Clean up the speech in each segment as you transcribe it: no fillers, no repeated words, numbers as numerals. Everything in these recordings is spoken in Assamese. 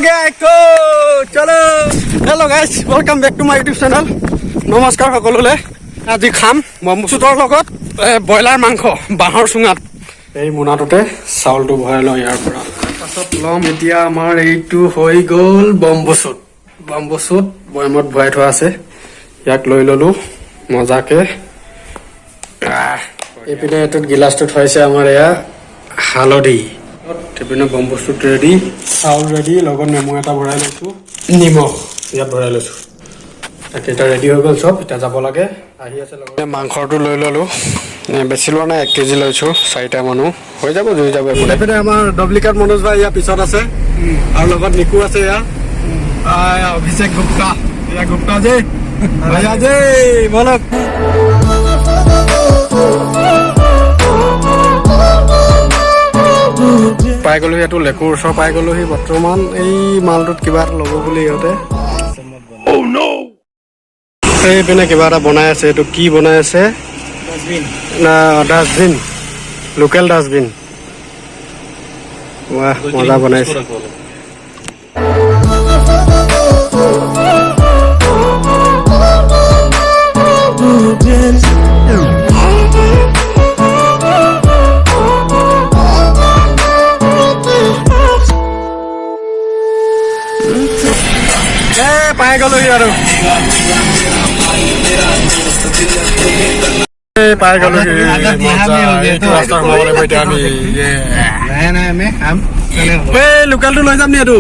गया एको चलो hello guys welcome back to my YouTube channel नमस्कार सकलोले আজি খাম বম্বুচুটৰ লগত ব্ৰইলাৰ মাংস বাঁহৰ চুঙাত এই মোনাটোতে চাউলটো ভৰাই লওঁ ইয়াৰ পৰা পাছত লম এতিয়া আমাৰ এইটো হৈ গ'ল বম্বুচুট বয়ামত ভৰাই থোৱা আছে ইয়াক লৈ ললো মজাকে এইপিনে এটোত গিলাসটো থৈছে আমাৰ এয়া হালধি এইপিনে বম্বুচুট ৰেডি চাউল ৰেডি লগত নেমু এটা ভৰাই লৈছো নিমখ ইয়াত ভৰাই লৈছো এটা ৰেডি হৈ গ'ল সব এটা যাব লাগে আহি আছে লগত মাংসটো লৈ ললো বেছি লোৱা নাই 1 কেজি লৈছো 4টা মানুহ হৈ যাব জুই যাব এইপিনে আমাৰ ডুপ্লিকেট মনোজ ভাই ইয়াৰ পিছত আছে আৰু লগত নিকু আছে ইয়াৰ অভিষেক গুপ্তা ইয়া গুপ্তা যে ভাইয়া যে বলক পাই গ'লো ইয়াতো লেকুৰ ওচৰ পাই গ'লোহি বৰ্তমান এই মালটোত কিবা এটা ল'ব বুলি ইহঁতে এইপিনে কিবা এটা বনাই আছে এইটো কি বনাই আছে ডাষ্টবিন লোকেল ডাষ্টবিন ৱাহ মজা বনাইছে পাই গ'লোহি আৰু পাই গ'লোহি লোকেলটো লৈ যাম নি এইটো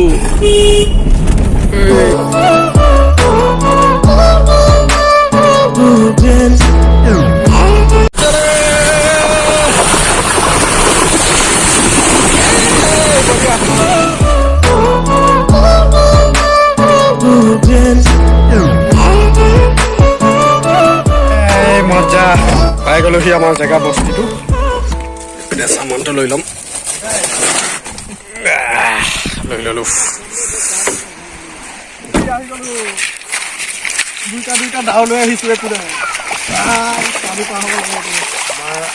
মজা পাই গ'লোহি আমাৰ জেগা বস্তুটো এতিয়া চামানটো লৈ ল'ম লৈ ললো দুইটা ডাও লৈ আহিছো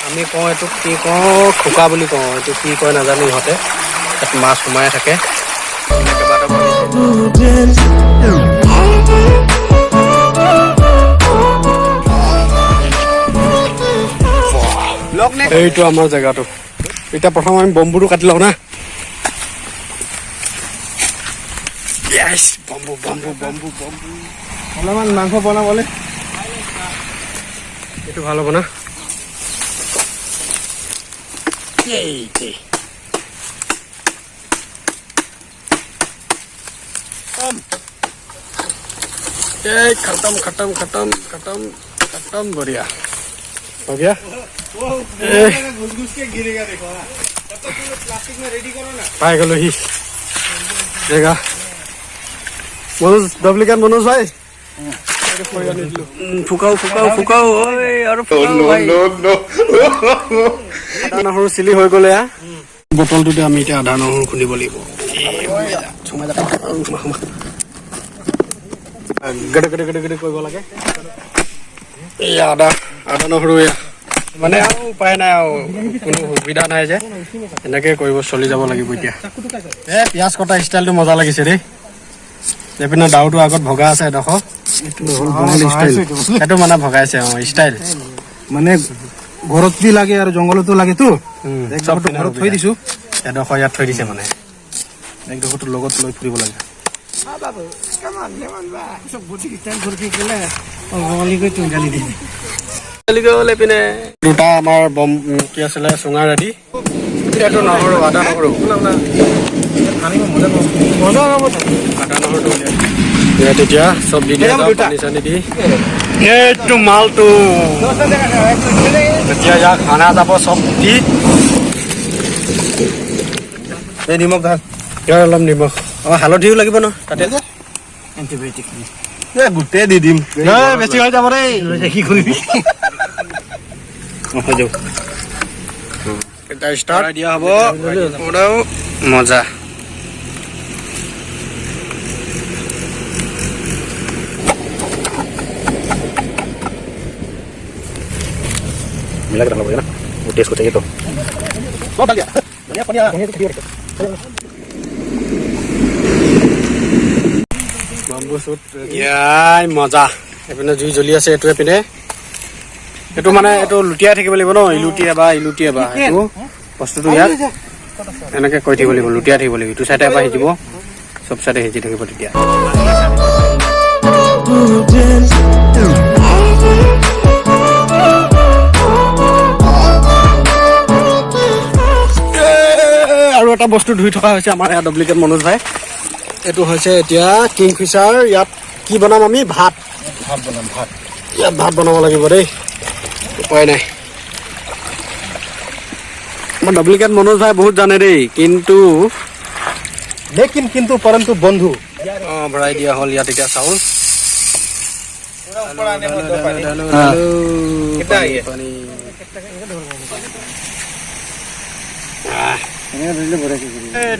আমি কওঁ এইটো কি কওঁ খোকা বুলি কওঁ এইটো কি কয় নাজানো ইহঁতে তাত মাছ সোমাই থাকে এইটো আমাৰ জেগাটো এতিয়া প্ৰথম আমি বম্বুটো কাটি লওঁ না বম্বু অলপমান মাংস বনাবলে এইটো ভাল হ'ব না खत्म बढ़िया हो गया पाई गलो ही जगह मनोज डुप्लिकेट मनोज भाई फुकाओ आदा নহৰু চিলি হৈ গ'লে বটলটোতে আমি এতিয়া আদা নহৰু খুন্দিব লাগিব গড় কৰিব লাগে এই আদা নহৰু মানে আৰু উপায় নাই আৰু কোনো সুবিধা নাই যে এনেকে কৰিব চলি যাব লাগিব এতিয়া পিয়াজ কটা ষ্টাইলটো মজা লাগিছে দেই এইপিনে ডাউটো আগত ভগা আছে দেখো এইটো মানে ভগাইছে ষ্টাইল মানে ঘৰত কি লাগে আৰু জংঘলতো লাগে তো ঘৰত থৈ দিছো এডোখৰ ইয়াত থৈ দিছে মানে একডোখৰটো লগত লৈ ফুৰিব লাগে দুটা আমাৰ বম কি আছিলে চুঙা ৰেডি এইটো নহৰু আদা নহৰু তেতিয়া চব দি দিয়া পানী চানি দি এইটো মালটো তেতিয়া ইয়াক খানা যাব চব দি এই নিমখ ঢাল ইয়াৰ অলপ নিমখ হালধিও লাগিব ন তাতে এণ্টিবায়'টিক গোটেই দি দিম বেছি হৈ যাব দেই কি কৰিবি হৈ যাব এটা ষ্টাৰ্ট দিয়া হ'ব পুৰাও মজা मिला के रखना पड़ेगा ना वो टेस्ट को चाहिए तो डाल दिया बढ़िया बढ़िया বম্বু শ্বুট ইয়াই মজা এইপিনে জুই জ্বলি আছে এইটো এইপিনে এইটো মানে এইটো লুটিয়াই থাকিব লাগিব ন ইলুটিয়া বা এইটো বস্তুটো ইয়াত এনেকৈ কৈ থাকিব লাগিব লুটিয়াই থাকিব লাগিব ইটো চাইডে এবাৰ সিজিব চব চাইডে সিজি থাকিব তেতিয়া আৰু এটা বস্তু ধুই থকা হৈছে আমাৰ ইয়াত ডুপ্লিকেট মনোজ ভাই এইটো হৈছে এতিয়া কিংফিচাৰ ইয়াত কি বনাম আমি ভাত ইয়াত ভাত বনাব লাগিব দেই উপায় নাই আমাৰ ডুপ্লিকেট মনোজ ভাই বহুত জানে দেই কিন্তু পৰন্তু বন্ধু ভৰাই দিয়া হ'ল ইয়াত এতিয়া চাউল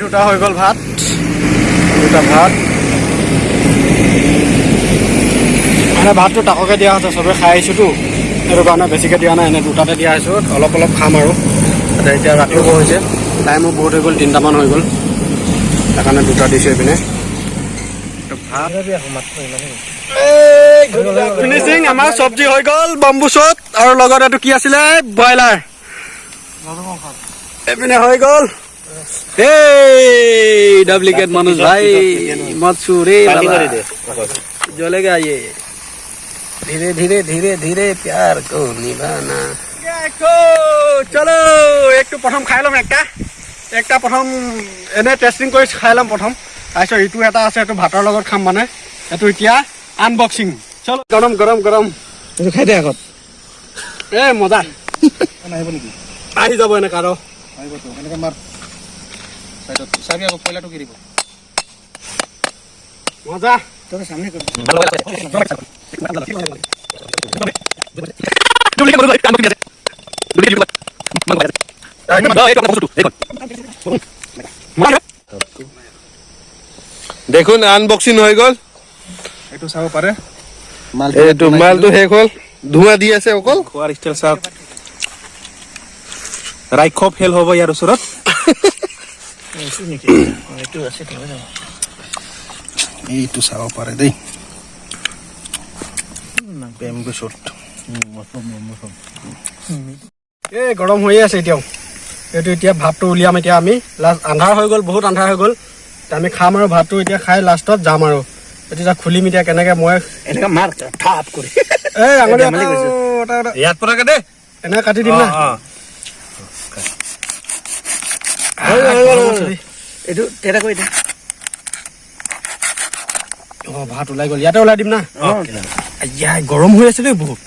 দুটা হৈ গ'ল ভাত মানে ভাতটো তাককে দিয়া হৈছে চবে খাই আহিছোঁতো সেইটো কাৰণে বেছিকৈ দিয়া নাই এনে দুটাতে দিয়া হৈছোঁ অলপ খাম আৰু এতিয়া ৰাতিপুৱা হৈছে টাইমো বহুত হৈ গ'ল 3টামান হৈ গ'ল সেইকাৰণে দুটা দিছোঁ এইপিনে ফিনিচিং আমাৰ চব্জি হৈ গ'ল বম্বু শ্বুট আৰু লগত এইটো কি আছিলে ব্ৰইলাৰ এইপিনে হৈ গ'ল डुप्लीकेट मनुज भाई मत छू रे जलेगा ये धीरे धीरे धीरे धीरे प्यार को निभाना चलो एक तो प्रथम खाई लम একটা प्रथम एने टेस्टिंग कर खाई लम प्रथम तार इटू एटा आछे एटू भातर लगत खाम माने एटू इतिया अनबॉक्सिंग चलो गरम गरम गरम एटू खाई दे আগত ए मजा नाहिब नेকি আহি যাব এনে কাৰো আহিব তো এনেকে মাৰ साबी आगो पहला टुकी দিব मजा তোর সামনে কর দেখুন আনবক্সিং হৈ গল এটো চাব পারে এটো মালটো শেষ হল ধুৱা দি আছে অকল খোৱাৰ ষ্টাইল সব ৰাইখ ফেল হ'ব ইয়াৰ ওচৰত এইটো চাব পাৰে দেই বেম্বু শ্বুট গৰম হৈ আছে এতিয়াও এইটো এতিয়া ভাতটো উলিয়াম এতিয়া আমি লাষ্ট আন্ধাৰ হৈ গ'ল বহুত আন্ধাৰ হৈ গ'ল আমি খাম আৰু ভাতটো এতিয়া খাই লাষ্টত যাম আৰু এতিয়া খুলিম এতিয়া কেনেকে মই এনেকা মাৰ ঠাপ কৰি আঙুলি ইয়াত পৰাকে দে এনেকে কাটি দিম না এইটো তেৰা কৰি দে ভাত ওলাই গ'ল ইয়াতে ওলাই দিম না গৰম হৈ আছে দেই বহুত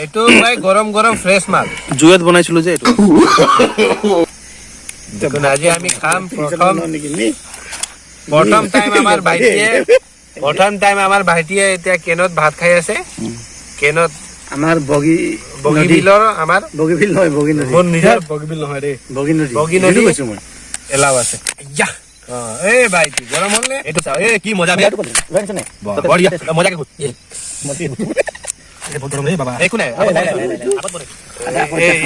এইটো ভাই গৰম গৰম ফ্ৰেছ মাল জুইত বনাইছিলো যে এইটো দেখুন আজি আমি খাম প্ৰথম টাইম আমাৰ ভাইটিয়ে এতিয়া কেনত ভাত খাই আছে কেনত আমাৰ বগীবিলৰ আমাৰ বগীবিল নহয় বগী নদী মোৰ নিজৰ বগীবিল নহয় দেই বগী নদী কৈছো মই এলাও আছে এই ভাইটি গৰম হল নে এইটো চাও এই কি মজা বিয়া বঢ়িয়া মজাকে খুদ বহুত গৰম দেই বাবা একো নাই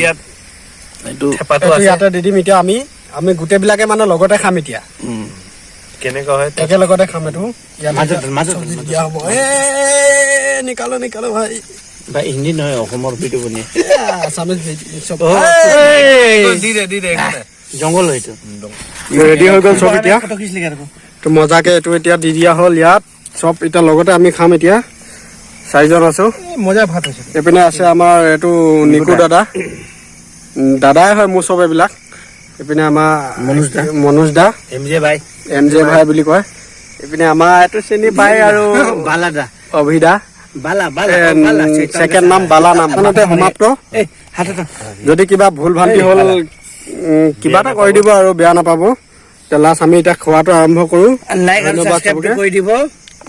ইয়াত এইটো ইয়াতে দি দিম এতিয়া আমি গোটেইবিলাকে মানে লগতে খাম এতিয়া কেনেকুৱা হয় একেলগতে খাম এইটো মাজত দিয়া হ'ব নিকালো ভাই ভাই হিন্দী নহয় অসমৰ ভিডিঅ' বনিয়ে আছামিজ দি দে জংঘল এইটো ৰেডি হৈ গ'ল চব এতিয়া তো মজাকে এইটো এতিয়া দি দিয়া হ'ল ইয়াত চব এতিয়া লগতে আমি খাম এতিয়া 4জন আছো মজা ভাত হৈছে এইপিনে আছে আমাৰ এইটো নিকু দাদাই হয় মোৰ চব এইবিলাক এইপিনে আমাৰ মনোজ দা এম জে ভাই বুলি কয় এইপিনে আমাৰ এইটো চিনি পাই আৰু বালাদা অভিদা বালা সেকেন্ড নাম বালা নাম মানতে সমাপ্ত যদি কিবা ভুল ভ্ৰান্তি হ'ল কিবা এটা কৰি দিব আৰু বেয়া নাপাব লাষ্ট আমি এতিয়া খোৱাটো আৰম্ভ কৰো লাইক আৰু সাবস্ক্ৰাইব কৰি দিব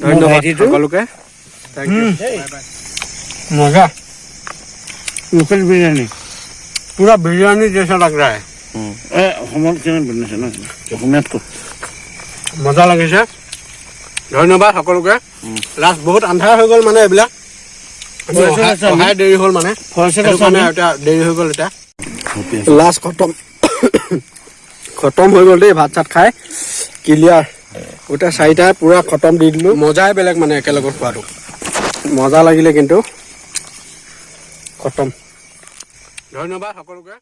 ধন্যবাদ সকলোকে मजा লোকেল বিৰিয়ানী पूरा बिरयानी जैसा लग रहा है অসমত কেনে বনাইছে ন অসমীয়াত মজা লাগিছে ধন্যবাদ সকলোকে লাষ্ট বহুত আন্ধাৰ হৈ গ'ল মানে এইবিলাক অহাই দেৰি হ'ল মানে দেৰি হৈ গ'ল এতিয়া লাষ্ট খতম হৈ গ'ল দেই ভাত চাত খাই ক্লিয়াৰ গোটেই 4টা পুৰা খতম দি দিলোঁ মজাই বেলেগ মানে একেলগত খোৱাটো মজা লাগিলে কিন্তু খতম ধন্যবাদ সকলোকে